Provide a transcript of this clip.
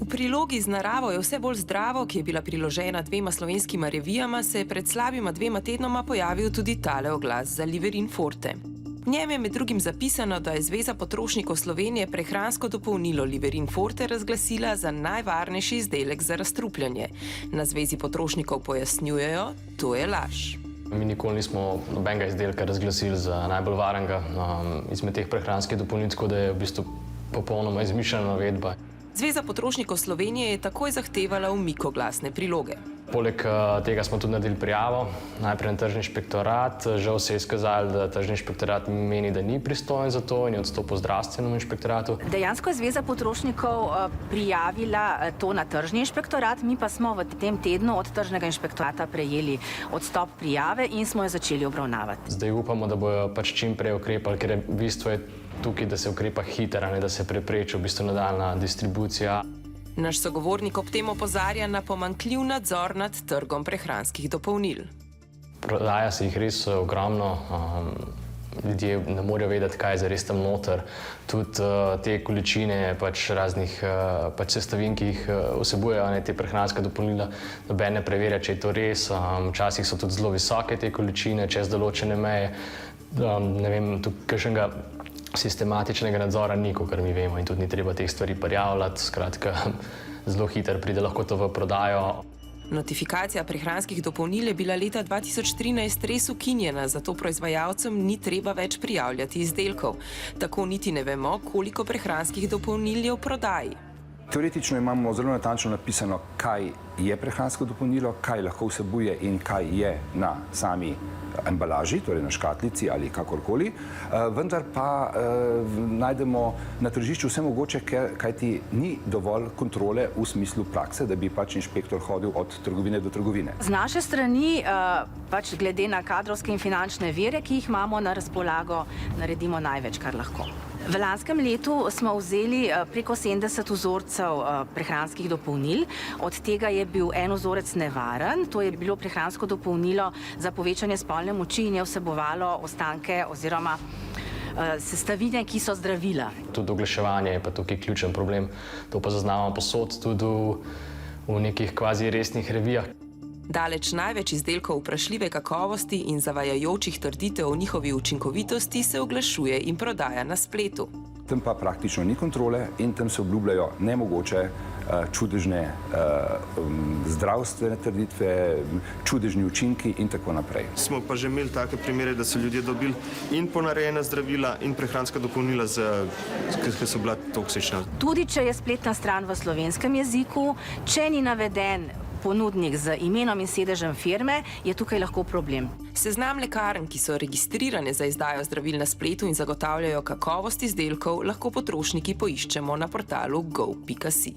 V prilogi Z naravo je vse bolj zdravo, ki je bila priložena 2 slovenskima revijama, se je pred slabima 2 tednoma pojavil tudi tale oglas za Liverin Forte. V njem je med drugim zapisano, da je Zveza potrošnikov Slovenije prehransko dopolnilo Liverin Forte razglasila za najvarnejši izdelek za razstrupljanje. Na Zvezi potrošnikov pojasnjujejo, to je laž. Mi nikoli nismo nobenega izdelka razglasili za najbolj varnega izmed teh prehranskih dopolnil, tako da je v bistvu popolnoma izmišljena navedba. Zveza potrošnikov Slovenije je takoj zahtevala umik oglasne priloge. Poleg tega smo tudi naredili prijavo, najprej na Tržni inšpektorat. Žal se je izkazalo, da Tržni inšpektorat meni, da ni pristojen za to in je odstopil Zdravstvenemu inšpektoratu. Dejansko je Zveza potrošnikov prijavila to na Tržni inšpektorat, mi pa smo v tem tednu od Tržnega inšpektorata prejeli odstop prijave in smo jo začeli obravnavati. Zdaj upamo, da bojo pač čim prej ukrepali, ker je v bistvu tukaj, da se ukrepa hitro, ne da se prepreči v bistvu nadaljnja distribucija. Naš sogovornik ob tem opozarja na pomanjkljiv nadzor nad trgom prehranskih dopolnil. Prodaja se jih res ogromno, ljudje ne morejo vedeti, kaj je zares tam noter. Tudi te količine raznih sestavin, ki jih vsebujejo te prehranska dopolnila, noben ne preverja, če je to res. Včasih so tudi zelo visoke te količine, čez določene meje. Ne vem, tukaj kakšnega sistematičnega nadzora ni, kakor mi vemo, in tudi ni treba teh stvari prijavljati. Skratka, zelo hitro pride lahko to v prodajo. Notifikacija prehranskih dopolnil je bila leta 2013 res ukinjena, zato proizvajalcem ni treba več prijavljati izdelkov. Tako niti ne vemo, koliko prehranskih dopolnil je v prodaji. Teoretično imamo zelo natančno napisano, kaj je prehransko dopolnilo, kaj lahko vsebuje in kaj je na sami embalaži, torej na škatlici ali kakorkoli, vendar pa najdemo na tržišču vse mogoče, kajti ni dovolj kontrole v smislu prakse, da bi inšpektor hodil od trgovine do trgovine. Z naše strani, glede na kadrovske in finančne vire, ki jih imamo na razpolago, naredimo največ, kar lahko. V lanskem letu smo vzeli preko 70 vzorcev prehranskih dopolnil, od tega je bil en vzorec nevaren, to je bilo prehransko dopolnilo za povečanje spolne moči in je vsebovalo ostanke oziroma sestavine, ki so zdravila. Tudi oglaševanje je pa tukaj ključen problem, to pa zaznavamo povsod, tudi v nekih kvazi resnih revijah. Daleč največ izdelkov vprašljive kakovosti in zavajajočih trditev o njihovi učinkovitosti se oglašuje in prodaja na spletu. Tam pa praktično ni kontrole in tam se obljubljajo nemogoče čudežne zdravstvene trditve, čudežni učinki in tako naprej. Smo pa že imeli take primere, da so ljudje dobili in ponarejena zdravila in prehranska dopolnila, ki so bila toksična. Tudi če je spletna stran v slovenskem jeziku, če ni naveden ponudnik z imenom in sedežem firme, je tukaj lahko problem. Seznam lekarn, ki so registrirane za izdajo zdravil na spletu in zagotavljajo kakovost izdelkov, lahko potrošniki poiščemo na portalu go.si.